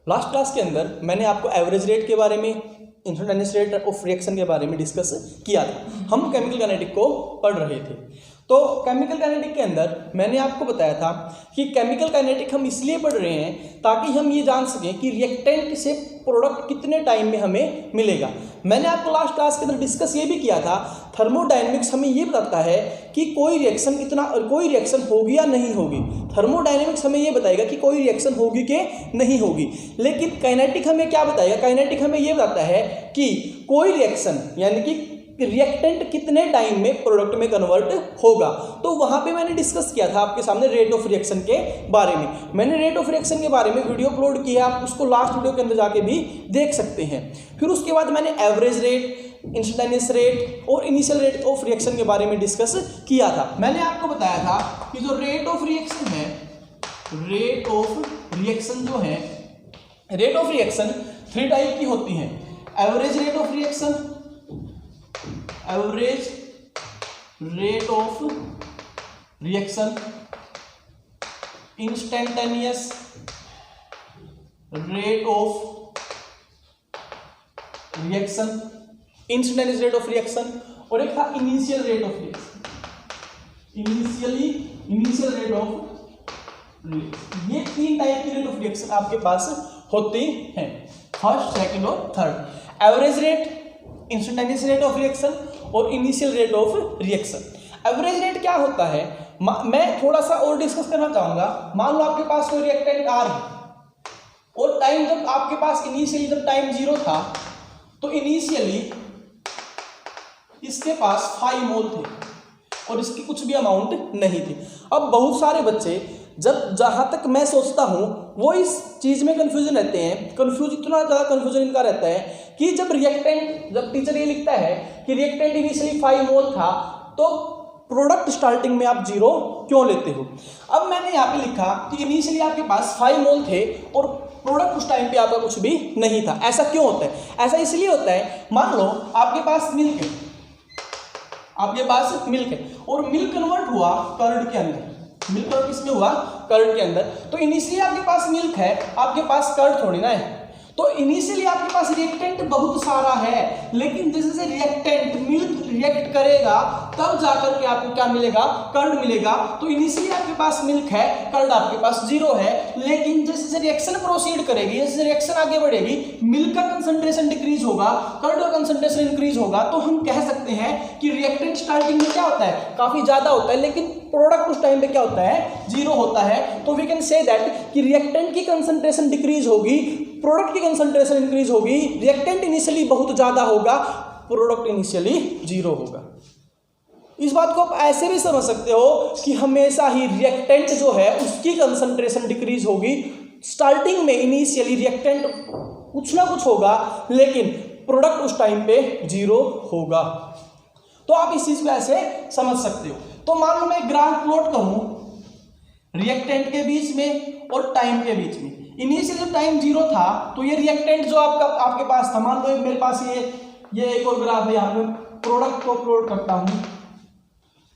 Last class के अंदर मैंने आपको एवरेज रेट के बारे में, इंस्टेंटेनियस रेट ऑफ रिएक्शन के बारे में डिस्कस किया था। हम केमिकल काइनेटिक को पढ़ रहे थे। तो केमिकल काइनेटिक के अंदर मैंने आपको बताया था कि केमिकल काइनेटिक हम इसलिए पढ़ रहे हैं ताकि हम ये जान सकें कि रिएक्टेंट से प्रोडक्ट कितने टाइम में हमें मिलेगा। मैंने आपको लास्ट क्लास के अंदर डिस्कस ये भी किया था, थर्मोडायनेमिक्स हमें ये बताता है कि कोई रिएक्शन होगी या नहीं होगी। थर्मोडायनेमिक्स हमें ये बताएगा कि कोई रिएक्शन होगी कि नहीं होगी, लेकिन काइनेटिक हमें क्या बताएगा? काइनेटिक हमें ये बताता है कि कोई रिएक्शन यानी कि रिएक्टेंट कितने टाइम में प्रोडक्ट में कन्वर्ट होगा। तो वहां पे मैंने डिस्कस किया था आपके सामने रेट ऑफ रिएक्शन के बारे में। मैंने रेट ऑफ रिएक्शन के बारे में वीडियो अपलोड किया, आप उसको लास्ट वीडियो के अंदर जाके भी देख सकते हैं। फिर उसके बाद मैंने एवरेज रेट, इंस्टेंटेनियस रेट और इनिशियल रेट ऑफ रिएक्शन के बारे में डिस्कस किया था। मैंने आपको बताया था कि जो रेट ऑफ रिएक्शन है, रेट ऑफ रिएक्शन जो है, रेट ऑफ रिएक्शन 3 टाइप की होती है। Average rate of reaction, average rate of reaction, instantaneous rate of reaction, instantaneous rate of reaction, और एक था initial rate of reaction, initial rate of reaction. ये 3 type की रेट ऑफ रिएक्शन आपके पास होती हैं, फर्स्ट, सेकंड और third. Average rate, instantaneous rate of reaction और initial rate of reaction. Average rate क्या होता है, मैं थोड़ा सा और डिस्कस करना चाहूंगा। मान लो आपके पास कोई रिएक्टेंट आर है और टाइम जब आपके पास इनिशियली जब टाइम 0 था तो इनिशियली इसके पास 5 मोल थे और इसकी कुछ भी अमाउंट नहीं थी। अब बहुत सारे बच्चे, जहां तक मैं सोचता हूं, वो इस चीज में कंफ्यूजन रहते हैं। इतना ज्यादा कंफ्यूजन इनका रहता है कि जब टीचर ये लिखता है कि रिएक्टेंट इनिशियली 5 मोल था तो प्रोडक्ट स्टार्टिंग में आप 0 क्यों लेते हो। अब मैंने यहाँ पे लिखा कि इनिशियली आपके पास 5 मोल थे और प्रोडक्ट उस टाइम पे आपका कुछ भी नहीं था। ऐसा क्यों होता है? ऐसा इसलिए होता है, मान लो आपके पास मिल्क है, और मिल्क कन्वर्ट हुआ कर्ड के अंदर। मिल्क कन्वर्ट किसमें हुआ? कर्ड के अंदर। तो इनिशियली आपके पास मिल्क है, आपके पास कर्ड थोड़ी ना है। तो इनिशियली आपके पास रिएक्टेंट बहुत सारा है, लेकिन जैसे जैसे रिएक्टेंट मिल्क रिएक्ट करेगा तब जाकर के आपको क्या मिलेगा? कर्ड मिलेगा। तो इनिशियली आपके पास मिल्क है, कर्ड आपके पास 0 है, लेकिन जैसे जैसे रिएक्शन प्रोसीड करेगी, जैसे रिएक्शन आगे बढ़ेगी, मिल्क का कंसंट्रेशन डिक्रीज होगा, कर्ड का कंसंट्रेशन इंक्रीज होगा। तो हम कह सकते हैं कि रिएक्टेंट स्टार्टिंग में क्या होता है? काफी ज्यादा होता है, लेकिन प्रोडक्ट उस टाइम पे क्या होता है? 0 होता है। तो वी कैन से दैट कि रिएक्टेंट की कंसंट्रेशन डिक्रीज होगी, प्रोडक्ट की कंसंट्रेशन इंक्रीज होगी। रिएक्टेंट इनिशियली बहुत ज्यादा होगा, प्रोडक्ट इनिशियली 0 होगा। इस बात को आप ऐसे भी समझ सकते हो कि हमेशा ही रिएक्टेंट जो है उसकी कंसंट्रेशन डिक्रीज होगी। स्टार्टिंग में इनिशियली रिएक्टेंट कुछ ना कुछ होगा, लेकिन प्रोडक्ट उस टाइम पे 0 होगा। तो आप इस चीज को ऐसे समझ सकते हो। तो मान लो मैं ग्राफ प्लॉट करूं रिएक्टेंट के बीच में और टाइम के बीच में। इनिशियल जब टाइम 0 था तो ये रिएक्टेंट जो आपके पास था, मान लो मेरे पास ये एक और ग्राफ है, यहाँ पे प्रोडक्ट को प्लॉट करता हूं।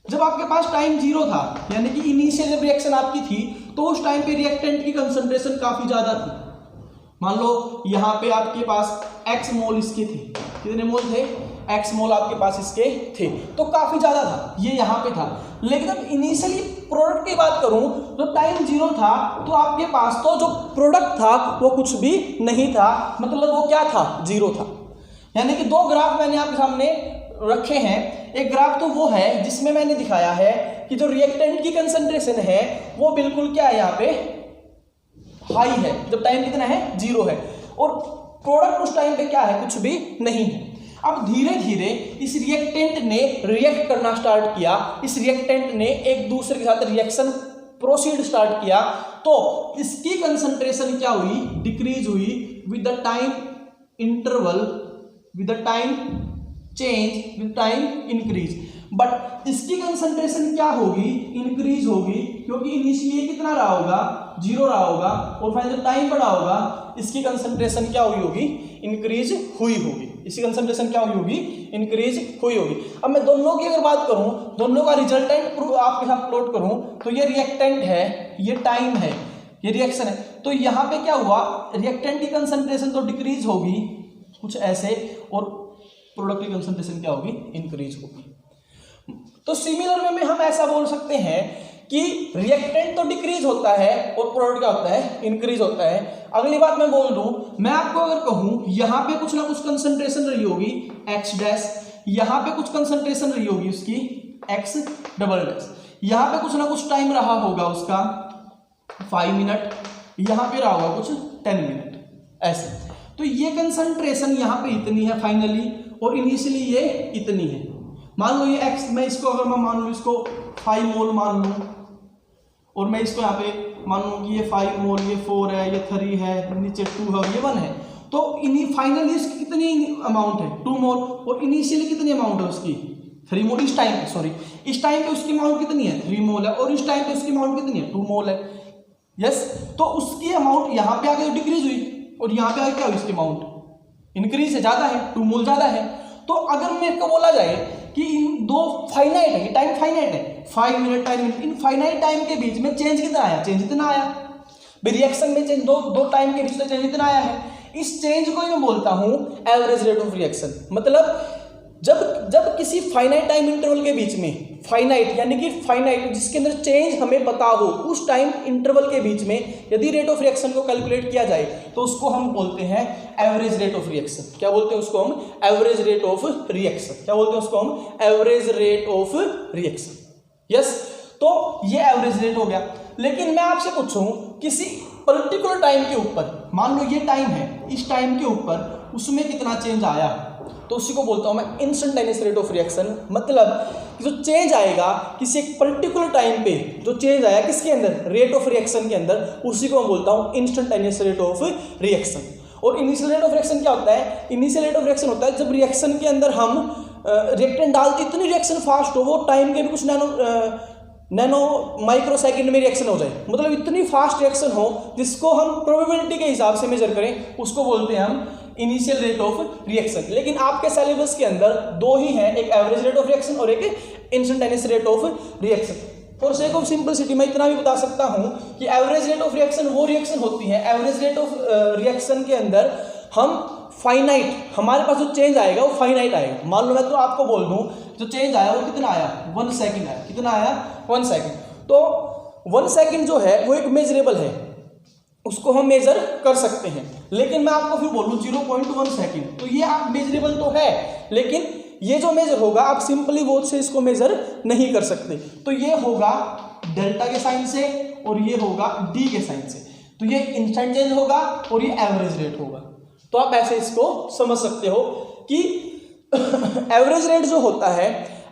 जब आपके पास टाइम 0 था, यानी कि इनिशियल जब रिएक्शन आपकी थी, तो उस टाइम पे रिएक्टेंट की कंसंट्रेशन काफी ज्यादा थी। मान लो यहाँ पे आपके पास x मोल इसके थे, कितने मोल थे? x मोल आपके पास इसके थे, तो काफी ज्यादा था, ये यहाँ पे था। लेकिन अब इनिशियली प्रोडक्ट की बात करूं तो टाइम 0 था, तो आपके पास तो जो प्रोडक्ट था वो कुछ भी नहीं था, मतलब वो क्या था? 0 था। यानी कि 2 ग्राफ मैंने आपके सामने रखे हैं। एक ग्राफ तो वो है जिसमें मैंने दिखाया है कि जो रिएक्टेंट की कंसंट्रेशन है वो बिल्कुल क्या है, यहाँ पे हाई है, जब टाइम कितना है? 0 है, और प्रोडक्ट उस टाइम पे क्या है? कुछ भी नहीं है। अब धीरे धीरे इस रिएक्टेंट ने रिएक्ट करना स्टार्ट किया, इस रिएक्टेंट ने एक दूसरे के साथ रिएक्शन प्रोसीड स्टार्ट किया, तो इसकी कंसंट्रेशन क्या हुई? डिक्रीज हुई with the time interval, with the time change, with time increase. But इसकी कंसंट्रेशन क्या होगी? इंक्रीज होगी, क्योंकि इनिशियली कितना रहा होगा? 0 रहा होगा, और फाइनल जब टाइम बढ़ा होगा इसकी कंसंट्रेशन क्या हुई होगी? इंक्रीज हुई होगी। इसकी कंसंट्रेशन क्या हुई होगी? इंक्रीज हुई होगी। अब मैं दोनों की अगर बात करूं, दोनों का रिजल्टेंट आपके साथ प्लॉट करूं, तो ये रिएक्टेंट है, ये टाइम है। ये रिएक्शन है। तो यहाँ पे क्या हुआ, रिएक्टेंट की कंसंट्रेशन तो डिक्रीज होगी कुछ ऐसे, और प्रोडक्ट की कंसंट्रेशन क्या होगी, इंक्रीज होगी। तो सिमिलर वे में हम ऐसा बोल सकते हैं कि रिएक्टेंट तो डिक्रीज होता है और प्रोडक्ट क्या होता है, इंक्रीज होता है। अगली बात मैं बोल दूं, मैं आपको अगर कहूं यहाँ पे कुछ ना कुछ कंसंट्रेशन रही होगी एक्स डैश, यहाँ पे कुछ कंसंट्रेशन रही होगी उसकी एक्स डबल डैश, यहाँ पे कुछ ना कुछ टाइम रहा होगा उसका 5 मिनट, यहाँ पे रहा होगा कुछ 10 मिनट ऐसे। तो ये कंसंट्रेशन यहाँ पे इतनी है फाइनली, और इनिशियली ये इतनी है। मान लो ये एक्स, मैं इसको अगर मैं मान लूँ इसको 5 मोल मान लूँ, और मैं इसको यहाँ पे मान लूँ कि ये 5 मोल, ये 4 है, ये 3 है, नीचे 2 है, ये 1 है। तो फाइनली इसकी कितनी अमाउंट है, 2 मोल, और इनिशियली कितनी अमाउंट है उसकी 3 मोल। इस टाइम पे इस टाइम पे उसकी अमाउंट कितनी है, 3 मोल है, और इस टाइम पे उसकी अमाउंट कितनी है, 2 मोल है। यस, तो उसकी अमाउंट यहाँ पे आके डिक्रीज हुई, और यहाँ पे आके क्या हुई, इसकी अमाउंट इंक्रीज है, ज्यादा है, 2 मोल ज्यादा है। तो अगर मेरे को बोला जाए कि इन दो फाइनाइट है, ये टाइम फाइनाइट है, 5 मिनट 10 मिनट, इन फाइनाइट टाइम के बीच में चेंज कितना आया, चेंज इतना आया। रिएक्शन में चेंज दो टाइम के बीच में चेंज इतना आया है। इस चेंज को मैं बोलता हूं एवरेज रेट ऑफ रिएक्शन। मतलब जब किसी फाइनाइट टाइम इंटरवल के बीच में, फाइनाइट यानी कि फाइनाइट जिसके अंदर चेंज हमें पता हो, उस टाइम इंटरवल के बीच में यदि रेट ऑफ रिएक्शन को कैलकुलेट किया जाए तो उसको हम बोलते हैं एवरेज रेट ऑफ रिएक्शन। क्या बोलते हैं उसको हम, एवरेज रेट ऑफ रिएक्शन। क्या बोलते हैं उसको हम, average rate of reaction. Yes, तो ये एवरेज रेट हो गया। लेकिन मैं आपसे पूछूं किसी पर्टिकुलर टाइम के ऊपर, मान लो ये टाइम है, इस टाइम के ऊपर उसमें कितना चेंज आया, तो उसी को बोलता हूं मैं इंस्टेंटेनियस रेट ऑफ रिएक्शन। मतलब जो चेंज आएगा किसी एक पर्टिकुलर टाइम पे, जो चेंज आया किसके अंदर, रेट ऑफ रिएक्शन के अंदर, उसी को मैं बोलता हूं इंस्टेंटेनियस रेट ऑफ रिएक्शन। और इनिशियल रेट ऑफ रिएक्शन क्या होता है, इनिशियल रेट ऑफ रिएक्शन होता है जब रिएक्शन के अंदर हम रिएक्टेंट डालते, इतनी रिएक्शन फास्ट हो, वो टाइम के भी कुछ नैनो माइक्रो सेकंड में रिएक्शन हो जाए, मतलब इतनी फास्ट रिएक्शन हो जिसको हम प्रोबेबिलिटी के हिसाब से मेजर करें, उसको बोलते हैं हम इनिशियल रेट ऑफ रिएक्शन। लेकिन आपके सिलेबस के अंदर दो ही हैं, एक एवरेज रेट ऑफ रिएक्शन और एक instantaneous rate of reaction. For sake of simplicity मैं इतना भी बता सकता हूं कि एवरेज रेट ऑफ रिएक्शन वो रिएक्शन होती है, एवरेज रेट ऑफ रिएक्शन के अंदर हम फाइनाइट, हमारे पास जो चेंज आएगा वो फाइनाइट आएगा। मान लो मैं तो आपको बोल दूं जो चेंज आया वो कितना आया, 1 सेकंड आया। कितना आया, 1 सेकंड। तो 1 सेकंड जो है वो एक मेजरेबल है, उसको हम मेजर कर सकते हैं। लेकिन मैं आपको फिर बोलूं 0.1 सेकंड, तो ये आप मेजरेबल तो है, लेकिन ये जो मेजर होगा आप सिंपली वोट से इसको मेजर नहीं कर सकते। तो ये होगा डेल्टा के साइन से और ये होगा डी के साइन से। तो ये इंस्टेंट चेंज होगा और ये एवरेज रेट होगा। तो आप ऐसे इसको समझ सकते हो कि एवरेज रेट जो होता है,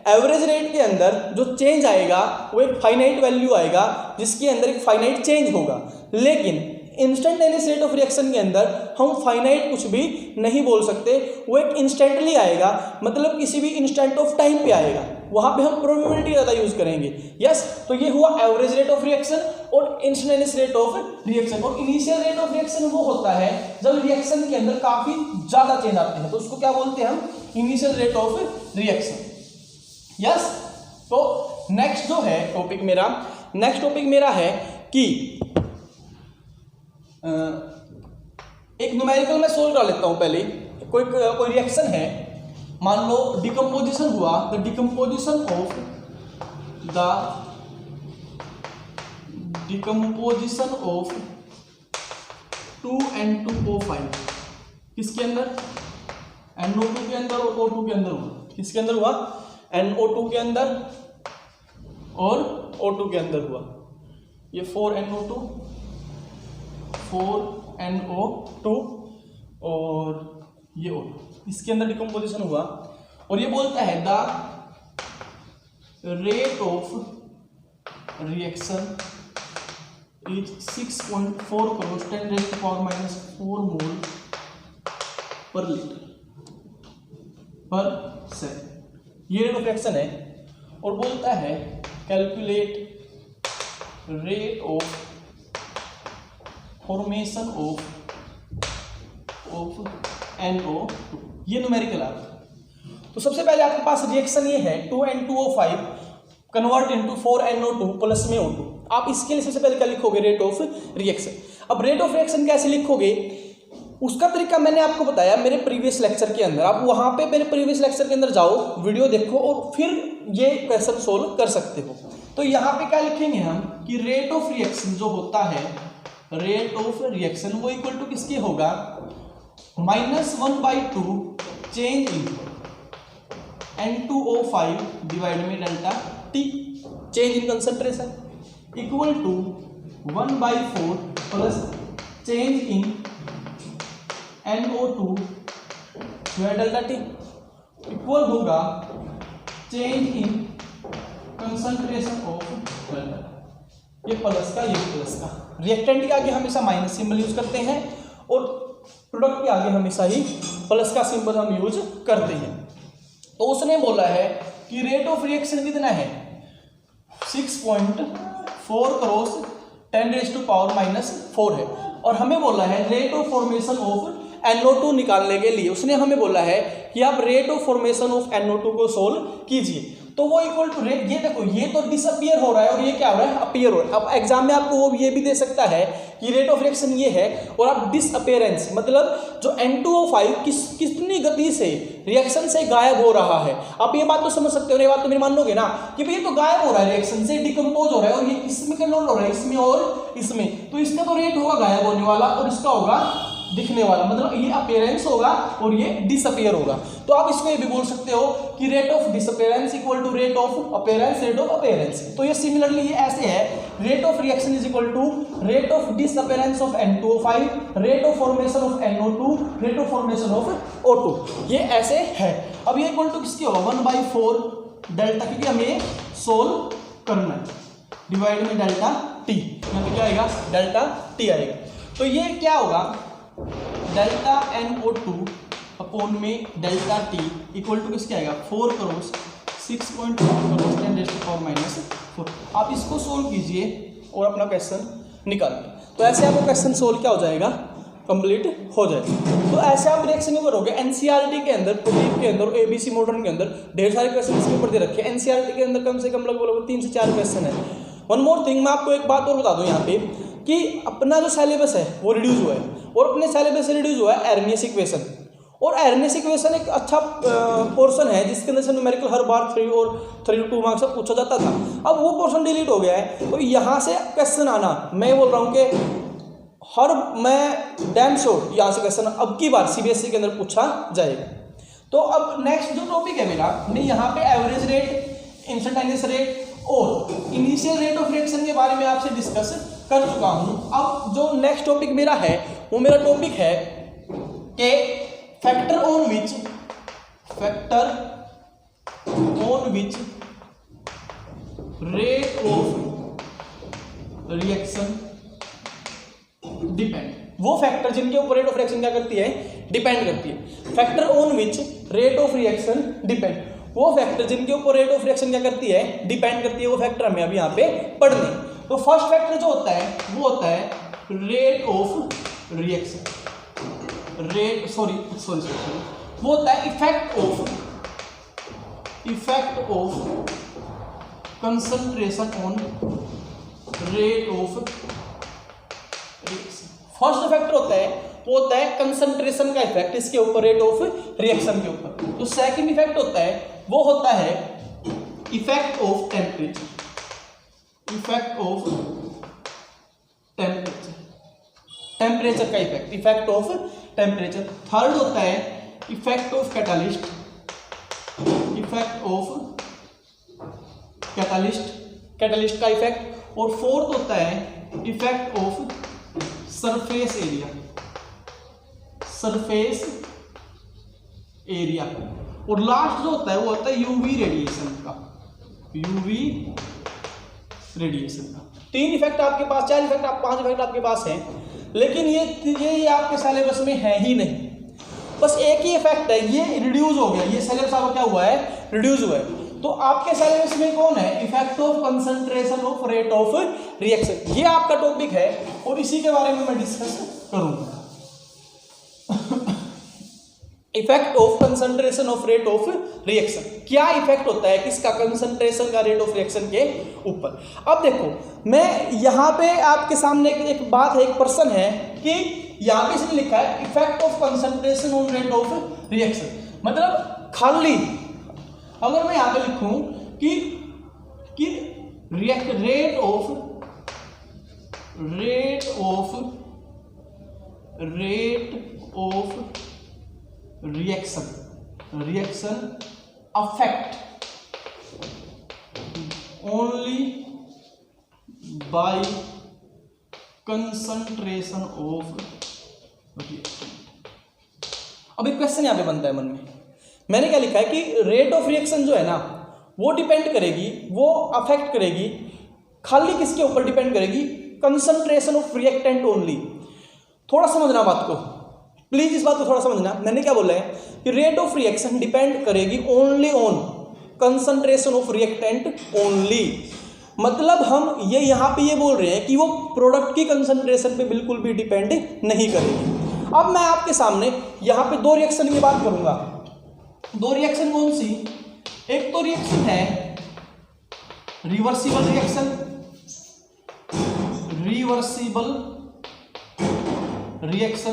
एवरेज रेट के अंदर जो चेंज आएगा वो एक फाइनाइट वैल्यू आएगा जिसके अंदर एक फाइनाइट चेंज होगा। लेकिन इंस्टेंटेनियस रेट ऑफ रिएक्शन के अंदर हम फाइनाइट कुछ भी नहीं बोल सकते, वो एक इंस्टेंटली आएगा, मतलब किसी भी इंस्टेंट ऑफ टाइम पे आएगा, वहां पे हम प्रोबेबिलिटी ज़्यादा यूज करेंगे। यस, तो ये हुआ एवरेज रेट ऑफ रिएक्शन और इंस्टेंटेनियस रेट ऑफ रिएक्शन। और इनिशियल रेट ऑफ रिएक्शन वो होता है जब रिएक्शन के अंदर काफी ज्यादा चेंज आते हैं, तो उसको क्या बोलते हैं हम, initial rate of reaction. Yes, तो नेक्स्ट जो है टॉपिक मेरा, नेक्स्ट टॉपिक मेरा है कि एक न्यूमेरिकल मैं सोल्व कर लेता हूं पहले। कोई रिएक्शन है, मान लो डिकम्पोजिशन हुआ, द डिकम्पोजिशन ऑफ 2N2O5 किसके अंदर, NO2 के अंदर और O2 के अंदर हुआ। किसके अंदर हुआ, NO2 के अंदर और O2 के अंदर हुआ। ये 4NO2 और ये O2, इसके अंदर डिकम्पोजिशन हुआ। और ये बोलता है the rate of reaction is 6.4 crores 10⁻⁻⁴ मोल पर लीटर पर सेकंड। ये रेट ऑफ रिएक्शन है और बोलता है calculate rate of formation of NO2। ये न्यूमेरिकल है। तो सबसे पहले आपके पास रिएक्शन ये है 2N2O5 convert into 4NO2 plus में O2। आप इसके लिए सबसे पहले क्या लिखोगे, रेट ऑफ रिएक्शन। अब रेट ऑफ रिएक्शन कैसे लिखोगे उसका तरीका मैंने आपको बताया मेरे प्रीवियस लेक्चर के अंदर। आप वहाँ पे मेरे प्रीवियस लेक्चर के अंदर जाओ, वीडियो देखो और फिर ये क्वेश्चन सोल्व कर सकते हो। तो यहाँ पे क्या लिखेंगे हम कि रेट ऑफ रिएक्शन जो होता है, रेट ऑफ रिएक्शन वो इक्वल टू किसके होगा, -1/2 चेंज इन N2O5 डिवाइड में delta T, change in concentration, equal to 1/4 plus change in NO2 delta T equal होगा change in concentration of delta. ये plus का, ये प्लस का। रिएक्टेंट के आगे हमेशा माइनस सिंबल यूज करते हैं और प्रोडक्ट के आगे हमेशा ही प्लस का सिंबल हम यूज करते हैं। तो उसने बोला है कि रेट ऑफ रिएक्शन कितना है, 6.4 क्रॉस 10⁻⁻4 है। और हमें बोला है rate of formation of NO2 निकालने के लिए उसने हमें बोला है कि आप rate of formation of NO2 को सोल्व कीजिए। तो वो इक्वल टू रेट, ये देखो ये तो डिसअपियर हो रहा है और ये क्या हो रहा है, अपीयर हो रहा है। अब एग्जाम में आपको वो ये भी दे सकता है कि रेट ऑफ रिएक्शन ये है और आप डिसअपियरेंस मतलब जो N2O5 कितनी गति से रिएक्शन से गायब हो रहा है, आप ये बात तो समझ सकते हो। ये बात तो मेरी मान लोगे ना कि भाई ये तो गायब हो रहा है, रिएक्शन से डिकम्पोज हो रहा है और ये इसमें कंट्रोल हो रहा है, इसमें और इसमें। तो इसका तो रेट होगा गायब होने वाला और इसका होगा दिखने वाला, मतलब ये अपीयरेंस होगा और ये डिसअपियर होगा। तो आप इसको ये भी बोल सकते हो कि rate of disappearance equal to rate of appearance, rate of appearance. तो ये सिमिलरली ये ऐसे है, rate of reaction is equal to rate of disappearance of N2O5, rate of formation of NO2, rate of formation of O2, ये ऐसे है। अब ये इक्वल टू किसके होगा, 1/4 डेल्टा, क्योंकि हमें सोल्व करना है, डिवाइड में डेल्टा T, यहाँ पे क्या आएगा, डेल्टा T आएगा। तो ये क्या होगा, डेल्टा NO2 अपॉन में डेल्टा T इक्वल टू किसके आएगा, 4 क्रॉस 6.4 क्रॉस 10⁻⁴। आप इसको सोल्व कीजिए और अपना क्वेश्चन निकालिए। तो ऐसे आपको क्वेश्चन सोल्व क्या हो जाएगा, कंप्लीट हो जाएगा। तो ऐसे आप रिएक्शन में करोगे। NCERT के अंदर, प्रोटीन के अंदर, ABC मॉडर्न के अंदर ढेर सारे क्वेश्चन इसके ऊपर दे रखे हैं। NCERT के अंदर कम से कम लगभग 3 से 4 क्वेश्चन है। वन मोर थिंग, मैं आपको एक बात और बता दूं यहाँ पे कि अपना जो सिलेबस है वो रिड्यूस हुआ है और अपने सिलेबस से रिड्यूस हुआ है एर्नियस इक्वेशन। और एर्नियस इक्वेशन एक अच्छा पोर्शन है जिसके अंदर से न्यूमेरिकल हर बार 3 और 3-2 मार्क्स से पूछा जाता था। अब वो पोर्शन डिलीट हो गया है और यहाँ से क्वेश्चन आना, मैं बोल रहा हूँ कि मैं डैम श्योर यहाँ से क्वेश्चन अब की बार CBSE के अंदर पूछा जाएगा। तो अब नेक्स्ट जो टॉपिक है मेरा, मैं यहाँ पे एवरेज रेट, इंस्टेंटेनियस रेट और इनिशियल रेट ऑफ रिएक्शन के बारे में आपसे डिस्कस कर चुका हूं। अब जो नेक्स्ट टॉपिक मेरा है वो मेरा टॉपिक है कि factor on which rate of reaction depend, वो फैक्टर जिनके ऊपर रेट ऑफ रिएक्शन क्या करती है, डिपेंड करती है। Factor on which rate of reaction depend, वो फैक्टर जिनके ऊपर रेट ऑफ रिएक्शन क्या करती है, डिपेंड करती है। वो फैक्टर हमें अभी यहाँ पे पढ़ने। तो फर्स्ट फैक्टर जो होता है वो होता है रेट ऑफ रिएक्शन, वो होता है effect of concentration on rate of reaction. First factor होता है वो होता है कंसंट्रेशन का इफेक्ट इसके ऊपर, रेट ऑफ रिएक्शन के ऊपर। तो सेकंड इफेक्ट होता है वो होता है इफेक्ट ऑफ टेम्परेचर, टेम्परेचर का effect, effect of temperature. Third होता है इफेक्ट ऑफ कैटालिस्ट, कैटालिस्ट का इफेक्ट। और फोर्थ होता है इफेक्ट ऑफ सरफेस एरिया। और लास्ट जो होता है वो होता है यूवी रेडिएशन का, तीन इफेक्ट आपके पास, 4 इफेक्ट, 5 इफेक्ट आपके पास हैं, लेकिन ये आपके सिलेबस में है ही नहीं। बस एक ही इफेक्ट है, ये रिड्यूस हो गया, ये सिलेबस आपका क्या हुआ है, रिड्यूस हुआ है। तो आपके सिलेबस में कौन है, effect of concentration of rate of reaction, ये आपका टॉपिक है और इसी के बारे में मैं डिस्कस करूंगा। Effect of concentration of rate of reaction, क्या इफेक्ट होता है किसका, कंसंट्रेशन का रेट ऑफ रिएक्शन के ऊपर। अब देखो मैं यहाँ पे आपके सामने एक बात है, एक प्रश्न है कि यहाँ पे इसने लिखा है effect of concentration on rate of reaction, मतलब खाली अगर मैं यहाँ पे लिखूं कि rate of reaction affect only by concentration of reaction. अब एक क्वेश्चन यहां पे बनता है मन में, मैंने क्या लिखा है कि रेट ऑफ रिएक्शन जो है ना वो डिपेंड करेगी, वो अफेक्ट करेगी खाली किसके ऊपर डिपेंड करेगी, कंसंट्रेशन ऑफ रिएक्टेंट ओनली। थोड़ा समझना बात को, प्लीज इस बात को थोड़ा समझना। मैंने क्या बोला है कि रेट ऑफ रिएक्शन डिपेंड करेगी only on concentration of reactant only, मतलब हम ये यहाँ पे ये बोल रहे हैं कि वो प्रोडक्ट की कंसंट्रेशन पे बिल्कुल भी डिपेंड नहीं करेगी। अब मैं आपके सामने यहाँ पे दो रिएक्शन की बात करूंगा। दो रिएक्शन कौन सी, एक तो रिएक्शन है रिवर्सिबल रिएक्शन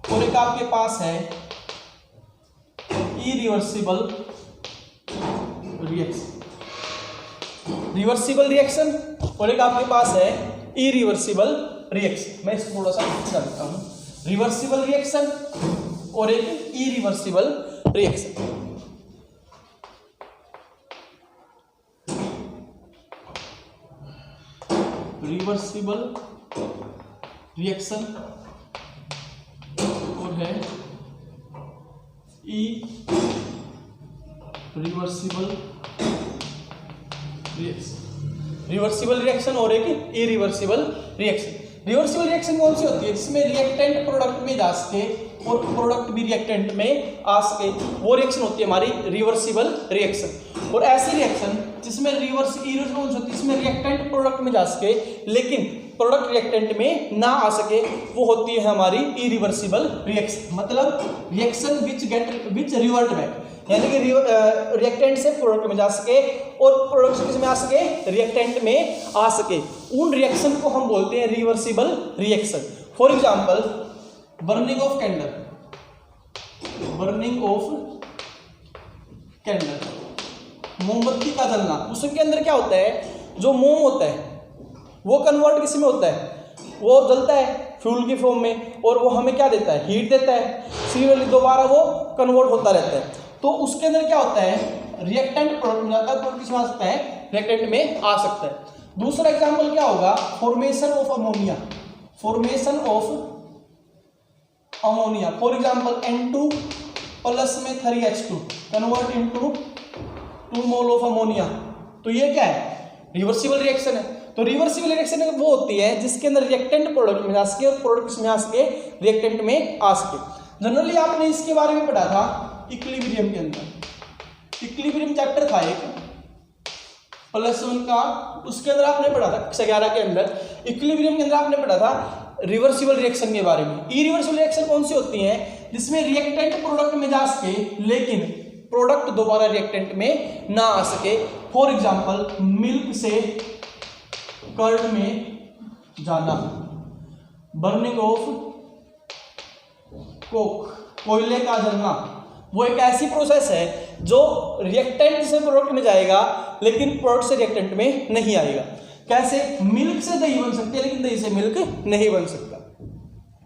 और एक आपके पास है इरिवर्सिबल रिएक्शन और एक आपके पास है इरिवर्सिबल रिएक्शन। मैं इसको थोड़ा सा समझा देता हूं, रिवर्सिबल रिएक्शन और एक इरिवर्सिबल रिएक्शन। रिवर्सिबल रिएक्शन और है रिवर्सिबल रिएक्शन और एक इरिवर्सिबल रिएक्शन। रिवर्सिबल रिएक्शन कौन सी होती है, जिसमें रिएक्टेंट प्रोडक्ट में जा सके और प्रोडक्ट भी रिएक्टेंट में आ सके, वो रिएक्शन होती है हमारी रिवर्सिबल रिएक्शन। और ऐसी रिएक्शन जिसमें इरिवर्सिबल कौन सी होती है, जिसमें रिएक्टेंट प्रोडक्ट में जा सके लेकिन प्रोडक्ट रिएक्टेंट में ना आ सके, वो होती है हमारी इरिवर्सिबल रिएक्शन। मतलब रिएक्शन विच रिवर्ट बैक, यानी कि रिएक्टेंट से प्रोडक्ट में जा सके और प्रोडक्ट से किसमें आ सके, रिएक्टेंट में आ सके, उन रिएक्शन को हम बोलते हैं reversible reaction. For example burning of candle, मोमबत्ती का जलना, उसके अंदर क्या होता है, जो मोम होता है वो कन्वर्ट किस में होता है, वो जलता है फ्यूल की फॉर्म में और वो हमें क्या देता है, हीट देता है, सिमिलरली दोबारा वो कन्वर्ट होता रहता है। तो उसके अंदर क्या होता है, रिएक्टेंट प्रोडक्ट में जाता है, प्रोडक्ट किसमें आ सकता है, रिएक्टेंट में आ सकता है। दूसरा एग्जांपल क्या होगा, formation of ammonia, for example N2 plus में 3H2 convert into 2 mole of ammonia. तो ये क्या है, रिवर्सिबल रिएक्शन है। तो रिवर्सिबल रिएक्शन वो होती है जिसके अंदर रिएक्टेंट प्रोडक्ट में जा सके और प्रोडक्ट किसमें आ सके, रिएक्टेंट में आ सके। जनरली आपने इसके बारे में पढ़ा था इक्विलिब्रियम के अंदर, इक्विलिब्रियम चैप्टर था एक +1 का, उसके अंदर आपने पढ़ा था 11 के अंदर। इक्विलिब्रियम के अंदर आपने पढ़ा था रिवर्सिबल रिएक्शन के बारे में। इरिवर्सिबल रिएक्शन कौन सी होती है, जिसमें रिएक्टेंट प्रोडक्ट में जा सके लेकिन प्रोडक्ट दोबारा रिएक्टेंट में ना आ सके। फॉर एग्जांपल मिल्क से कर्ड में जाना, बर्निंग ऑफ कोक, कोयले का जलना, वो एक ऐसी प्रोसेस है जो रिएक्टेंट से प्रोडक्ट में जाएगा लेकिन प्रोडक्ट से रिएक्टेंट में नहीं आएगा। कैसे, मिल्क से दही बन सकती है लेकिन दही से मिल्क नहीं बन सकता।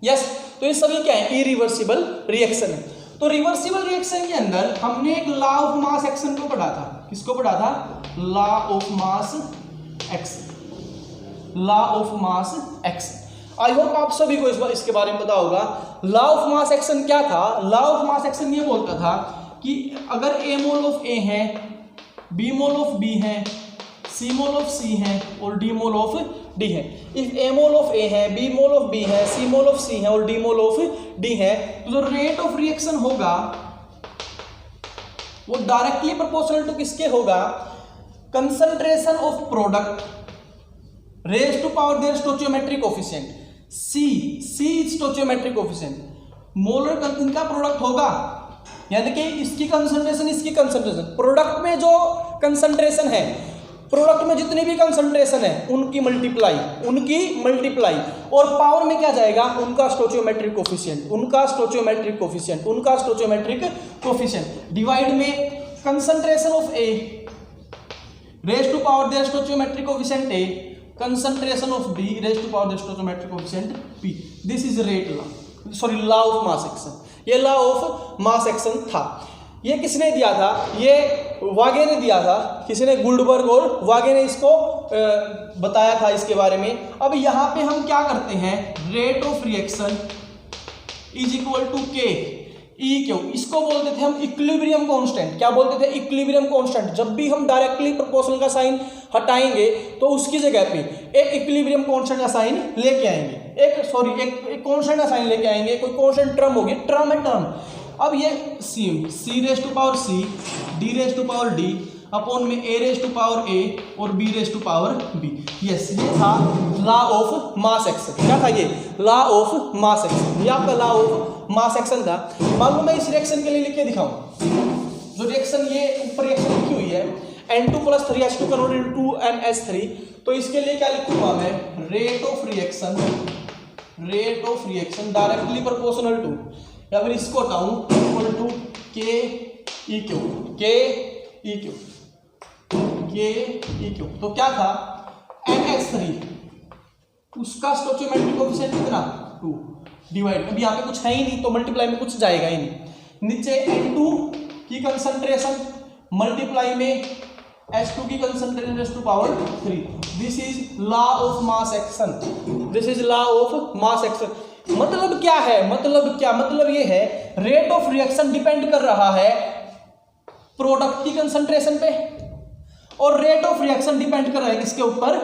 यस, तो ये सभी क्या है, इरिवर्सिबल रिएक्शन है। तो रिवर्सिबल रिएक्शन के अंदर हमने एक लॉ ऑफ मास एक्शन को पढ़ा था। किसको पढ़ा था, law of mass action, law of mass action. I hope आप सभी को इसके बारे में पता होगा। लॉ ऑफ मास एक्शन क्या था, लॉ ऑफ मास एक्शन ये बोलता था कि अगर A मोल ऑफ A है, B मोल ऑफ B है, C मोल ऑफ C है और D मोल ऑफ D है। If A mole of A है, B मोल ऑफ B है, C मोल ऑफ C है और D मोल ऑफ D है, तो जो रेट ऑफ रिएक्शन होगा वो डायरेक्टली प्रोपोर्शनल टू किसके होगा, concentration of product raise to power their stoichiometric coefficient, C stoichiometric coefficient molar इनका प्रोडक्ट होगा, यानी कि इसकी कंसंट्रेशन इसकी कंसंट्रेशन, प्रोडक्ट में जो कंसंट्रेशन है, प्रोडक्ट में जितनी भी कंसंट्रेशन है उनकी मल्टीप्लाई और पावर में क्या जाएगा, उनका स्टोचियोमेट्रिक कोफिशिएंट डिवाइड में concentration of A raise to power their stoichiometric coefficient A, concentration of B raise to power their stoichiometric coefficient B. This is law of mass action. ये law of mass action था। ये किसने दिया था, ये वागे ने दिया था, किसी ने गुल्डबर्ग और वागे ने इसको बताया था इसके बारे में। अब यहाँ पे हम क्या करते हैं, rate of reaction is equal to K E Q, इसको बोलते थे हम इक्विलिब्रियम कांस्टेंट। क्या बोलते थे, इक्विलिब्रियम कांस्टेंट। जब भी हम डायरेक्टली प्रोपोर्शनल का साइन हटाएंगे तो उसकी जगह पे एक इक्विलिब्रियम कांस्टेंट का साइन लेके आएंगे, एक कांस्टेंट का साइन लेके आएंगे, कोई कांस्टेंट टर्म होगी, टर्म है टर्म। अब ये C raise to power C, D raise to power D upon में A raise to power A और B raise to power B. Yes, ये था लॉ ऑफ मास एक्शन। क्या था ये, लॉ ऑफ मास एक्शन। ये आपका लॉ ऑफ मास एक्शन था। मान लो मैं इस रिएक्शन के लिए लिख के दिखाऊं, जो रिएक्शन ये ऊपर रिएक्शन लिखी हुई है N2 + 3H2 converted to NH3, तो इसके लिए क्या लिखूंगा मैं, rate of reaction directly proportional to, या फिर इसको हटाऊं equal to K E Q. तो क्या था, NH3 उसका स्टोचियोमेट्रिक कोएफिशिएंट कितना, 2 डिवाइड, अभी यहाँ पे कुछ है ही नहीं तो मल्टीप्लाई में कुछ जाएगा ही नहीं। नीचे N2 की कंसंट्रेशन मल्टीप्लाई में H2 की concentration raise to power 3। This is law of mass action. मतलब क्या है, मतलब ये है रेट ऑफ रिएक्शन डिपेंड कर रहा है प्रोडक्ट की कंसंट्रेशन पे, और रेट ऑफ रिएक्शन डिपेंड कर रहा है किसके ऊपर,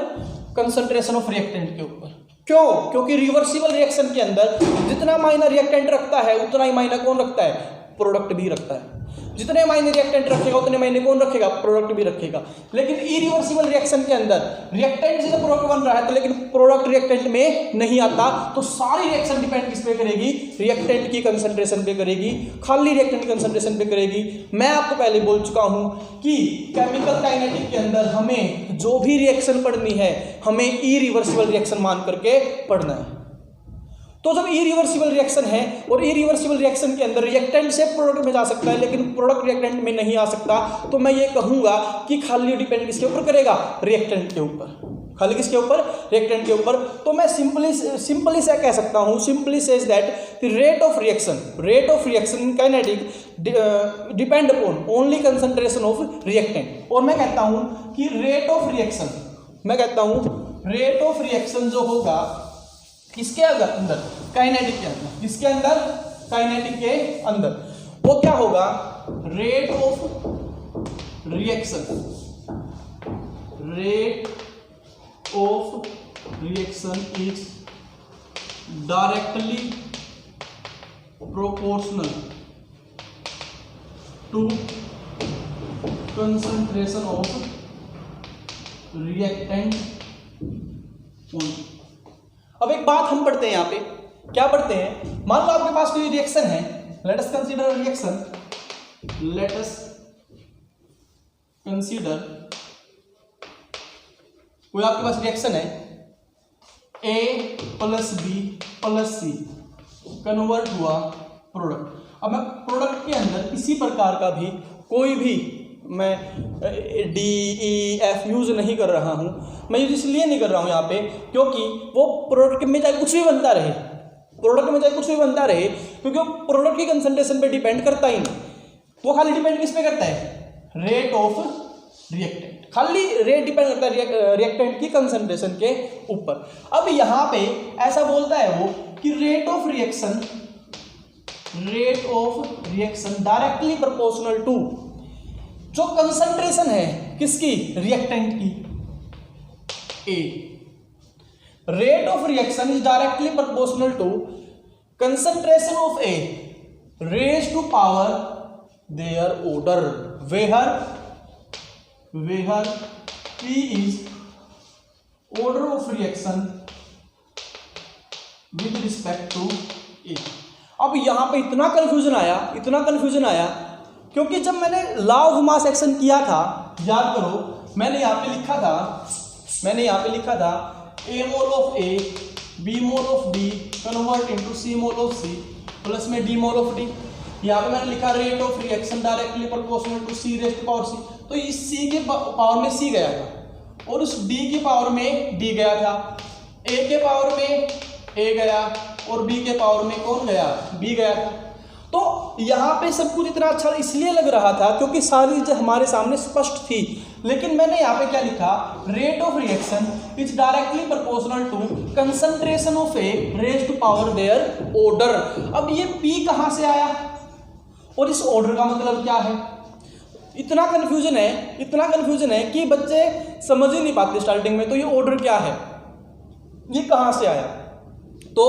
कंसंट्रेशन ऑफ रिएक्टेंट के ऊपर। क्यों, क्योंकि रिवर्सिबल रिएक्शन के अंदर जितना मायना रिएक्टेंट रखता है उतना ही मायना कौन रखता है, प्रोडक्ट भी रखता है। जितने मायने रिएक्टेंट रखेगा उतने मायने कौन रखेगा, प्रोडक्ट भी रखेगा। लेकिन इरिवर्सिबल रिएक्शन के अंदर रिएक्टेंट से प्रोडक्ट बन रहा है तो लेकिन प्रोडक्ट रिएक्टेंट में नहीं आता, तो सारी रिएक्शन डिपेंड किस पे करेगी, रिएक्टेंट की कंसंट्रेशन पे करेगी, खाली रिएक्टेंट की कंसंट्रेशन पे करेगी। मैं आपको पहले बोल चुका हूं कि केमिकल काइनेटिक के अंदर हमें जो भी रिएक्शन पढ़नी है हमें इरिवर्सिबल रिएक्शन मान करके पढ़ना है। तो जब इरिवर्सिबल रिएक्शन है और इरिवर्सिबल रिएक्शन के अंदर रिएक्टेंट से प्रोडक्ट में जा सकता है लेकिन प्रोडक्ट रिएक्टेंट में नहीं आ सकता, तो मैं ये कहूंगा कि खाली डिपेंड किसके ऊपर करेगा, रिएक्टेंट के ऊपर। खाली किसके ऊपर, रिएक्टेंट के ऊपर। तो मैं सिंपली से कह सकता हूं, simply says that the rate of reaction in kinetic depend upon only concentration of reactant. और मैं कहता हूं कि रेट ऑफ रिएक्शन जो होगा किसके अंदर, काइनेटिक के अंदर, किसके अंदर, काइनेटिक के अंदर, वो क्या होगा, rate of reaction is directly proportional to concentration of reactant only. अब एक बात हम पढ़ते हैं यहाँ पे, क्या पढ़ते हैं, मान लो आपके पास कोई रिएक्शन है, लेट अस कंसीडर कोई आपके पास रिएक्शन है A + B + C कन्वर्ट हुआ प्रोडक्ट। अब मैं प्रोडक्ट के अंदर किसी प्रकार का भी कोई भी मैं DEF यूज नहीं कर रहा हूं। मैं यूज इसलिए नहीं कर रहा हूं यहाँ पे क्योंकि वो प्रोडक्ट में चाहे कुछ भी बनता रहे, क्योंकि वो प्रोडक्ट की कंसंट्रेशन पे डिपेंड करता ही नहीं, वो खाली डिपेंड किस पे करता है, रेट ऑफ रिएक्टेंट, खाली रेट डिपेंड करता है रिएक्टेंट की कंसंट्रेशन के ऊपर। अब यहाँ पे ऐसा बोलता है वो कि rate of reaction directly proportional to जो कंसंट्रेशन है किसकी, रिएक्टेंट की, A। Rate of reaction is directly proportional to concentration of A raise to power their order, where P is order of reaction with respect to A। अब यहाँ पे इतना confusion आया क्योंकि जब मैंने लॉ ऑफ मास एक्शन किया था, याद करो, मैंने यहाँ पे लिखा था A mole of A, B mole of B convert into C mole of C plus में D मोल ऑफ D। यहाँ पे मैंने लिखा rate of reaction directly proportional to C raise to power C। तो इस C के power में C गया था और उस D की पावर में D गया था, A के पावर में A गया और B के पावर में कौन गया, B गया था। तो यहाँ पे सब कुछ इतना अच्छा इसलिए लग रहा था क्योंकि सारी चीज़ हमारे सामने स्पष्ट थी। लेकिन मैंने यहाँ पे क्या लिखा, rate of reaction is directly proportional to concentration of A raise to power their order. अब ये P कहाँ से आया और इस ऑर्डर का मतलब क्या है? इतना कन्फ्यूजन है कि बच्चे समझ ही नहीं पाते स्टार्टिंग में। तो ये ऑर्डर क्या है, ये कहाँ से आया? तो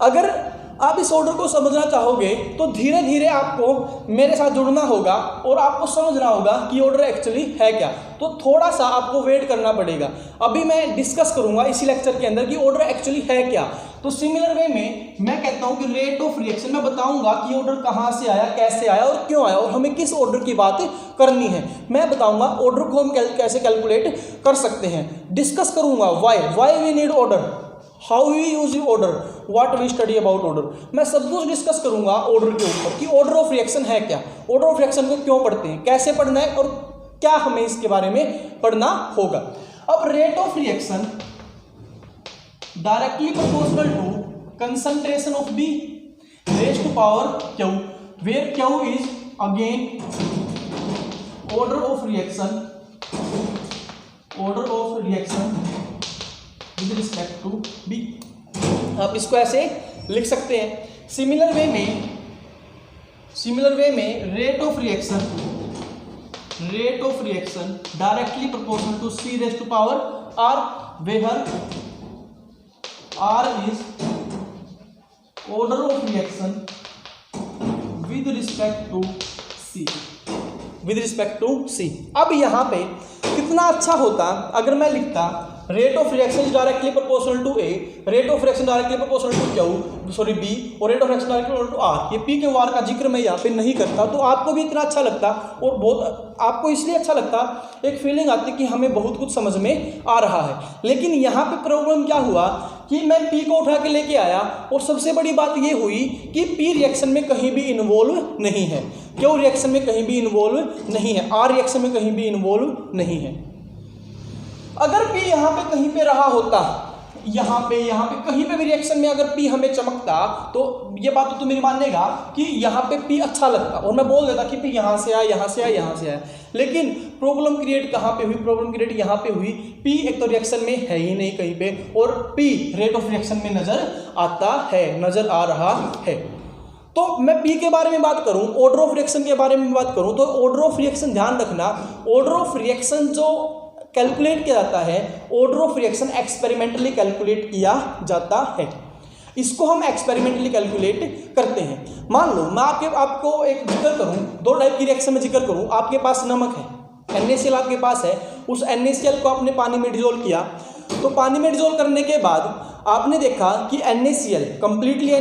अगर आप इस ऑर्डर को समझना चाहोगे तो धीरे धीरे आपको मेरे साथ जुड़ना होगा और आपको समझना होगा कि ऑर्डर एक्चुअली है क्या। तो थोड़ा सा आपको वेट करना पड़ेगा। अभी मैं डिस्कस करूंगा इसी लेक्चर के अंदर कि ऑर्डर एक्चुअली है क्या। तो सिमिलर वे में मैं कहता हूं कि रेट ऑफ रिएक्शन में बताऊंगा कि ऑर्डर कहां से आया, कैसे आया और क्यों आया और हमें किस ऑर्डर की बात करनी है। मैं बताऊंगा ऑर्डर को हम कैसे कैलकुलेट कर सकते हैं। डिस्कस करूंगा why we need order, how we use order, what we study about order. मैं सब कुछ डिस्कस करूंगा ऑर्डर के ऊपर कि ऑर्डर ऑफ रिएक्शन है क्या, ऑर्डर ऑफ रिएक्शन को क्यों पढ़ते हैं, कैसे पढ़ना है और क्या हमें इसके बारे में पढ़ना होगा। अब rate of reaction directly proportional to concentration of B raise to power Q, where Q is again order of reaction with respect to B. आप इसको ऐसे लिख सकते हैं। सिमिलर वे में rate of reaction directly proportional to C raise to power R, where R is order of reaction with respect to C। अब यहाँ पे कितना अच्छा होता अगर मैं लिखता rate of reaction is directly proportional to A, rate of reaction directly proportional to B और rate of reaction directly proportional to R। ये P के वार का जिक्र मैं यहाँ पे नहीं करता तो आपको भी इतना अच्छा लगता और बहुत आपको इसलिए अच्छा लगता, एक फीलिंग आती कि हमें बहुत कुछ समझ में आ रहा है। लेकिन यहाँ पे प्रॉब्लम क्या हुआ कि मैं P को उठा के लेके आया और सबसे बड़ी बात ये हुई कि P रिएक्शन में कहीं भी इन्वॉल्व नहीं है, Q रिएक्शन में कहीं भी इन्वॉल्व नहीं है, R रिएक्शन में कहीं भी इन्वॉल्व नहीं है। अगर P यहाँ पे कहीं पे रहा होता, यहाँ पे कहीं पे भी रिएक्शन में अगर P हमें चमकता तो ये बात तो मेरी मानेगा कि यहाँ पे P अच्छा लगता और मैं बोल देता कि P यहाँ से आया। लेकिन प्रॉब्लम क्रिएट कहाँ पे हुई? प्रॉब्लम क्रिएट यहाँ पे हुई। P एक तो रिएक्शन में है ही नहीं कहीं पे और P रेट ऑफ रिएक्शन में नजर आ रहा है। तो मैं P के बारे में बात करूं, ऑर्डर ऑफ रिएक्शन के बारे में बात करूं तो ऑर्डर ऑफ रिएक्शन ध्यान रखना, ऑर्डर ऑफ रिएक्शन जो कैलकुलेट किया जाता है, order of reaction experimentally calculate किया जाता है। इसको हम एक्सपेरिमेंटली कैलकुलेट करते हैं। मान लो मैं आपको एक जिक्र करूं, दो टाइप की रिएक्शन में जिक्र करूं। आपके पास नमक है, NaCl आपके पास है, उस NaCl को आपने पानी में डिजोल्व किया। तो पानी में डिजोल्व करने के बाद आपने देखा कि NaCl कंप्लीटली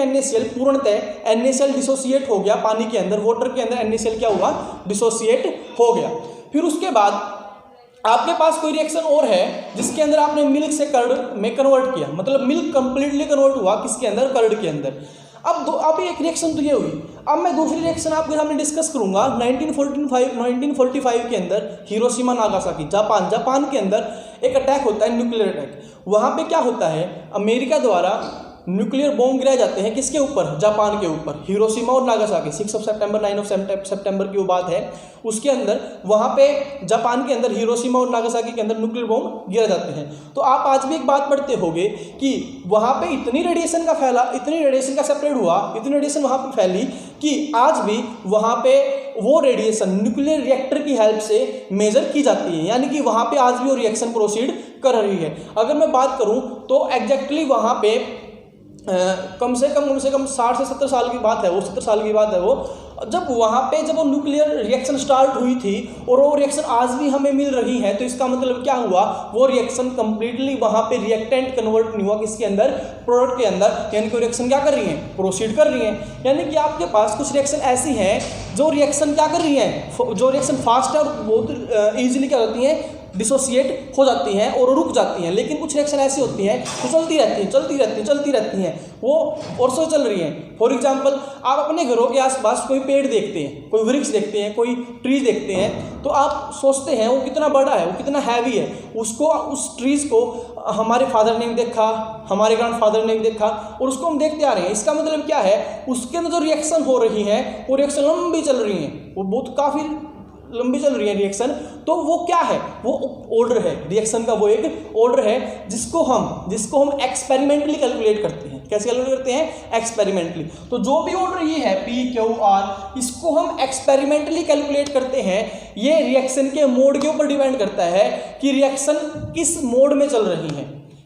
NaCl पूर्णतः NaCl डिसोसिएट हो गया पानी के अंदर, वाटर के अंदर NaCl क्या हुआ? डिसोसिएट हो गया। फिर उसके बाद आपके पास कोई रिएक्शन और है जिसके अंदर आपने मिल्क से कर्ड में कन्वर्ट किया, मतलब मिल्क कंप्लीटली कन्वर्ट हुआ किसके अंदर? कर्ड के अंदर। अब एक रिएक्शन तो ये हुई। अब मैं दूसरी रिएक्शन आपके सामने डिस्कस करूंगा। 1945 के अंदर हिरोशिमा नागासाकी जापान के अंदर एक अटैक होता है, न्यूक्लियर अटैक। वहाँ पे क्या होता है? अमेरिका द्वारा न्यूक्लियर बॉम्ब गिराए जाते हैं किसके ऊपर? जापान के ऊपर। हिरोशिमा और नागासाकी 6 सितंबर 9 सितंबर की वो बात है। उसके अंदर वहाँ पे जापान के अंदर हिरोशिमा और नागासाकी के अंदर न्यूक्लियर बॉम्ब गिराए जाते हैं। तो आप आज भी एक बात पढ़ते होंगे कि वहाँ पे इतनी रेडिएशन का सेपरेट हुआ, इतनी रेडिएशन वहाँ पे फैली कि आज भी वहाँ पे वो रेडिएशन न्यूक्लियर रिएक्टर की हेल्प से मेजर की जाती है, यानी कि वहाँ पे आज भी वो रिएक्शन प्रोसीड कर रही है। अगर मैं बात करूँ तो एग्जैक्टली वहाँ पे कम से कम 60 से 70 साल की बात है वो, 70 साल की बात है वो, जब वहाँ पे जब वो न्यूक्लियर रिएक्शन स्टार्ट हुई थी और वो रिएक्शन आज भी हमें मिल रही है, तो इसका मतलब क्या हुआ, वो रिएक्शन कंप्लीटली वहाँ पे रिएक्टेंट कन्वर्ट नहीं हुआ किसके अंदर, प्रोडक्ट के अंदर, यानी कि रिएक्शन क्या कर रही है, प्रोसीड कर रही है। यानी कि आपके पास कुछ रिएक्शन ऐसी हैं जो रिएक्शन क्या कर रही हैं, जो रिएक्शन फास्ट है और बहुत ईजिली क्या होती हैं, डिसोसिएट हो जाती हैं और रुक जाती हैं। लेकिन कुछ रिएक्शन ऐसी होती हैं जो चलती रहती हैं वो और सो चल रही हैं। फॉर एग्जांपल, आप अपने घरों के आसपास कोई पेड़ देखते हैं, कोई वृक्ष देखते हैं, कोई ट्री देखते हैं, तो आप सोचते हैं वो कितना बड़ा है, वो कितना हैवी है, उसको, उस ट्रीज़ को हमारे फादर ने भी देखा, हमारे ग्रैंडफादर ने भी देखा और उसको हम देखते आ रहे हैं। इसका मतलब क्या है, उसके अंदर जो रिएक्शन हो रही है वो रिएक्शन लंबी चल रही है, वो बहुत काफ़ी लंबी चल रही है रिएक्शन। तो वो क्या है, वो ऑर्डर है, रिएक्शन का वो एक ऑर्डर है जिसको हम एक्सपेरिमेंटली कैलकुलेट करते हैं। कैसे कैलकुलेट करते हैं, एक्सपेरिमेंटली। तो जो भी ऑर्डर ये है पी क्यू आर, इसको हम एक्सपेरिमेंटली कैलकुलेट करते हैं। ये रिएक्शन के मोड के ऊपर डिपेंड करता है कि रिएक्शन किस मोड में चल रही है,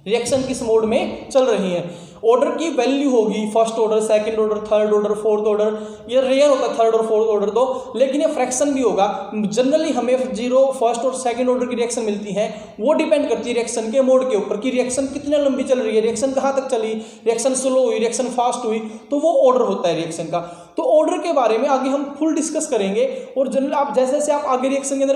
रिएक्शन किस मोड में चल रही है। ऑर्डर की वैल्यू होगी first order, second order, third order, fourth order, ये रेयर होता है थर्ड और फोर्थ ऑर्डर तो, लेकिन ये फ्रैक्शन भी होगा। जनरली हमें जीरो, फर्स्ट और सेकंड ऑर्डर की रिएक्शन मिलती है। वो डिपेंड करती है रिएक्शन के मोड के ऊपर कि रिएक्शन कितने लंबी चल रही है, रिएक्शन कहाँ तक चली, रिएक्शन स्लो हुई, रिएक्शन फास्ट हुई, तो वो ऑर्डर होता है रिएक्शन का। तो ऑर्डर के बारे में आगे हम फुल डिस्कस करेंगे। और जनरल आप जैसे जैसे आप आगे रिएक्शन के अंदर,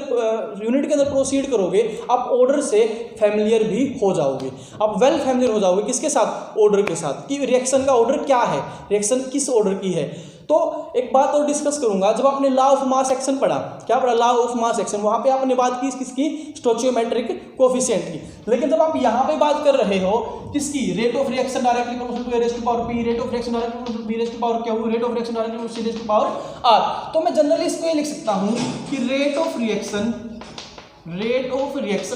यूनिट के अंदर प्रोसीड करोगे, आप ऑर्डर से फैमिलियर भी हो जाओगे, आप वेल फैमिलियर हो जाओगे किसके साथ, ऑर्डर के साथ, कि रिएक्शन का ऑर्डर क्या है, रिएक्शन किस ऑर्डर की है। तो एक बात और डिस्कस करूंगा, जब आपने लॉ ऑफ मास एक्शन पढ़ा, क्या पढ़ा, लॉ ऑफ मास एक्शन, वहां पे आपने बात की किसकी, स्टोइचियोमेट्रिक कोफिशिएंट की। लेकिन जब आप यहां पे बात कर रहे हो किसकी, rate of reaction directly proportional to A raise to power P, rate of reaction directly proportional to B raise to power Q, rate of reaction directly proportional to C raise to power R, तो मैं generally इसको ये लिख सकता हूं कि rate of reaction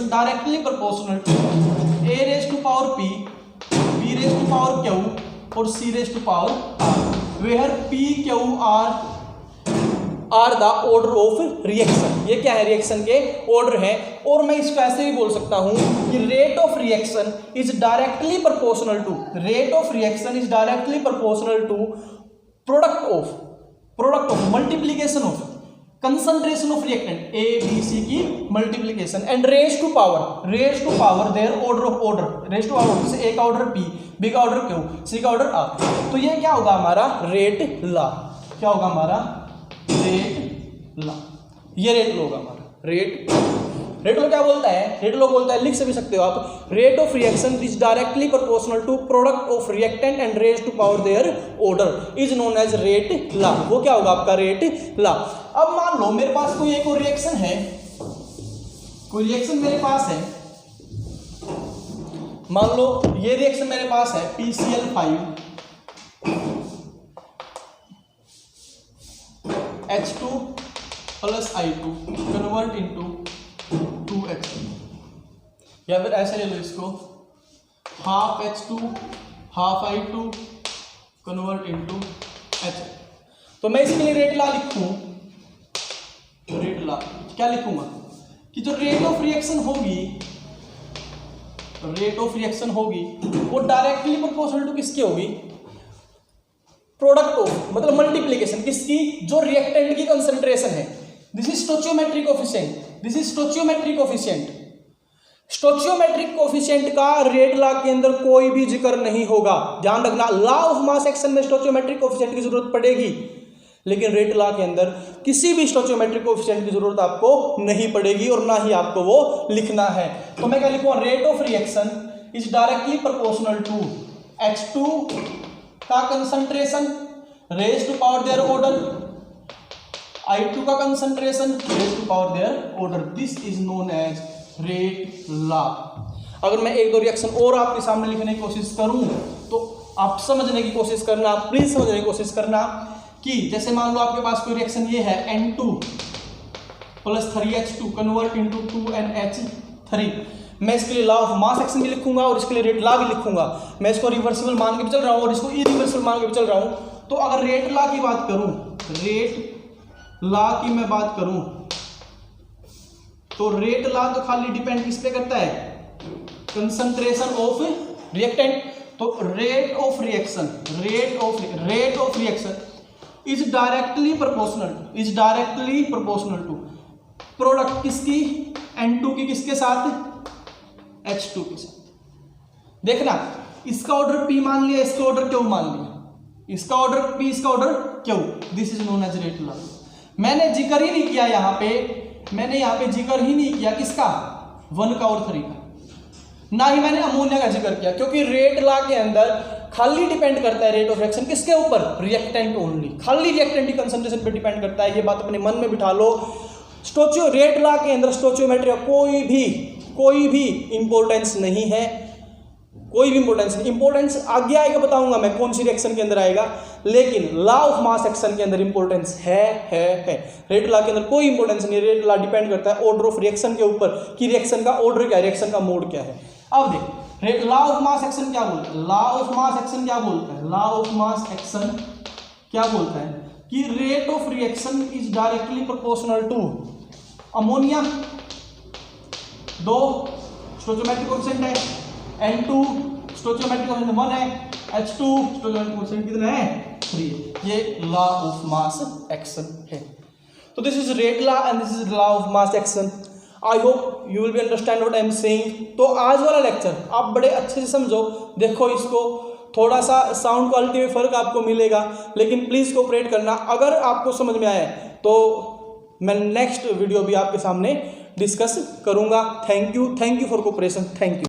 directly proportional to A raise to power P, B raise to power Q और C raise to power R, where P, Q, R the order of reaction. ये क्या है, रिएक्शन के ऑर्डर है। और मैं इसको ऐसे भी बोल सकता हूं कि rate of reaction is directly proportional to, rate of reaction is directly proportional to product of multiplication of concentration of reactant A B C की multiplication and raise to power their order, raise to power, जैसे A का order P, B का order Q, C का order are. तो ये क्या होगा हमारा रेट लॉ, क्या होगा हमारा रेट लॉ, ये रेट लॉ होगा हमारा। रेट लॉ क्या बोलता है, रेट लॉ बोलता है, लिख भी सकते हो आप, rate of reaction is directly proportional to product of reactant and raise to power their order is known as rate law. वो क्या होगा आपका रेट लॉ। अब मान लो मेरे पास कोई एक और रिएक्शन है, कोई रिएक्शन मेरे पास है, मान लो ये रिएक्शन मेरे पास है PCl5 H2 plus I2 convert into 2H2, या फिर ऐसे ले लो इसको, half H2 half I2 convert into H। तो मैं इसके लिए रेट लॉ लिखूं, रेट लॉ क्या लिखूंगा कि जो रेट ऑफ रिएक्शन होगी वो डायरेक्टली प्रोपोर्शनल टू किसकी होगी, प्रोडक्ट ऑफ, मतलब मल्टीप्लीकेशन किसकी, जो रिएक्टेंट की कंसंट्रेशन है। दिस इज स्टोइचियोमेट्रिक कोफिशिएंट, स्टोइचियोमेट्रिक कोफिशिएंट का रेट लॉ के अंदर कोई भी जिक्र नहीं होगा। ध्यान रखना, लॉ ऑफ मास एक्शन में स्टोइचियोमेट्रिक कोफिशिएंट की जरूरत पड़ेगी, लेकिन रेट लॉ के अंदर किसी भी स्टोइचियोमेट्रिक कोफिशिएंट की जरूरत आपको नहीं पड़ेगी और ना ही आपको वो लिखना है। तो मैं क्या लिखूंगा, rate of reaction is directly proportional to H2 का concentration raise to power their order, I2 का concentration raise to power their order. This is known as rate law. अगर मैं एक दो रिएक्शन और आपके सामने लिखने की कोशिश करूं तो आप समझने की कोशिश करना, प्लीज समझने की कोशिश करना कि जैसे मान लो आपके पास कोई रिएक्शन ये है N2 plus 3H2 convert into 2NH3। मैं इसके लिए लॉ ऑफ मास एक्शन भी लिखूंगा और इसके लिए रेट लॉ भी लिखूंगा। मैं इसको रिवर्सिबल मान के भी चल रहा हूं और इसको इरिवर्सिबल मान के भी चल रहा हूं। तो अगर रेट लॉ की बात करूं, रेट लॉ की मैं बात करूं तो रेट लॉ तो खाली डिपेंड किस पे करता है, कंसंट्रेशन ऑफ रिएक्टेंट। तो rate of reaction is directly proportional to product किसकी, N2 की किसके साथ, H2 के साथ। देखना, इसका ऑर्डर P मान लिया, इसका ऑर्डर Q मान लिया, इसका ऑर्डर P, इसका order Q, this is known as rate law. मैंने जिक्र ही नहीं किया यहाँ पे जिक्र ही नहीं किया किसका, 1 का और 3 का, ना ही मैंने अमोनिया का जिक्र किया, क्योंकि रेट लॉ के अंदर खाली डिपेंड करता है रेट ऑफ रिएक्शन किसके ऊपर, रिएक्टेंट ओनली, खाली रिएक्टेंट की कंसंट्रेशन पे डिपेंड करता है। ये बात अपने मन में बिठा लो। रेट लॉ के अंदर स्टोचियोमेट्री का कोई भी इंपॉर्टेंस नहीं है, कोई भी इंपॉर्टेंस आगे आएगा, बताऊंगा मैं कौन सी रिएक्शन के अंदर आएगा, लेकिन लॉ ऑफ मास एक्शन के अंदर इंपॉर्टेंस है। रेट लॉ के अंदर कोई इंपॉर्टेंस नहीं, रेट लॉ डिपेंड करता है ऑर्डर ऑफ रिएक्शन के ऊपर कि रिएक्शन का ऑर्डर क्या है, रिएक्शन का मोड क्या है। अब देख, लॉ ऑफ मास एक्शन क्या बोलता है, लॉ ऑफ मास एक्शन क्या बोलता है कि rate of reaction is directly proportional to ammonia, 2 stoichiometric coefficient है, N2 स्टोइकियोमेट्रिक कोएफिशिएंट 1 है, H2 स्टोइकियोमेट्रिक कोएफिशिएंट कितना है, 3। ये लॉ ऑफ मास एक्शन है। तो this is rate law and this is law of mass action. I hope you will be understand what I am saying. तो आज वाला lecture आप बड़े अच्छे से समझो, देखो इसको, थोड़ा सा साउंड क्वालिटी में फ़र्क आपको मिलेगा, लेकिन प्लीज़ कोऑपरेट करना। अगर आपको समझ में आया तो मैं नेक्स्ट वीडियो भी आपके सामने डिस्कस करूंगा। Thank you for cooperation, thank you.